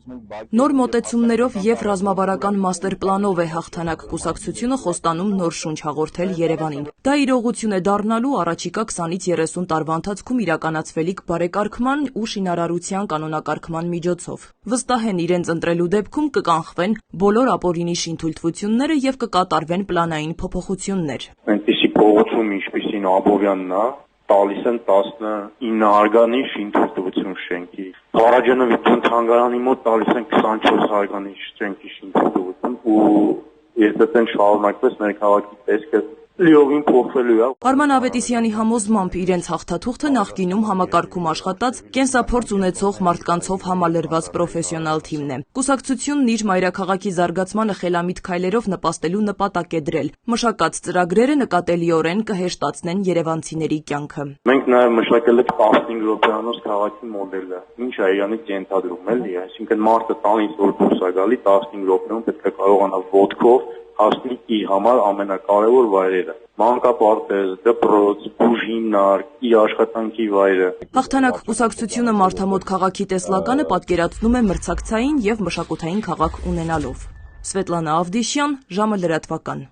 Նոր մոտեցումներով և ռազմավարական մաստեր պլանով է հաղթանակ կուսակցությունը խոստանում նոր շունչ հաղորդել Երևանին։ Դա իրողություն է դառնալու առաջիկա 20-ից 30 տարվա ընթացքում իրականացվելիք բարեկարգման ու շինարարության կանոնակարգման միջոցով։ Վստահ են իրենց ընտրելու դեպքում կկանխվեն բոլոր ապօրինի շինթույլտվությունները և կկատարվեն պլանային փոփոխություններ։ Այնպիսի փողոցում, ինչպիսին Աբովյանն է, տալիս են 19 հարգանի շինթույլտվություն շենքի։ Փարաջանովի թանգարանի մոտ տալիս են 24 հարգանի շենքի շինթույլտվություն ու եթե այդպես շարունակվեց մեր քաղաքի տեսքը լիովին փոխվելու է։ Արման Ավետիսյանի համոզմամբ իրենց հաղթաթուղթը նախկինում համակարգում աշխատած կենսափորձ ունեցող մարդկանցով համալրված պրոֆեսիոնալ թիմն է։ Կուսակցությունն իր մայրաքաղաքի զարգացմանը խելամիտ քայլերով նպաստելու նպատակ է դրել։ Մշակած ծրագրերը նկատելիորեն կհեշտացնեն երևանցիների կյանքը։ Մենք նաև մշակել ենք 15 րոպեանոց քաղաքի մոդելը, ինչը իրանից ենթադրում էլի, այսինքն մարդը տանից որ դուրս է գալի 15 րոպեում պետք է կարողանա ոտքով հասնել իր համար ամենակարևոր վայրերը՝ մանկապարտեզ, դպրոց, բուժհիմնարկ, իր աշխատանքի վայրը։ Հաղթանակ կուսակցությունը մարդամոտ քաղաքի տեսլականը պատկերացնում է մրցակցային և մշակութային քաղաք ունենալով։ Սվետլանա Ավդիշյան, ժամը լրատվական։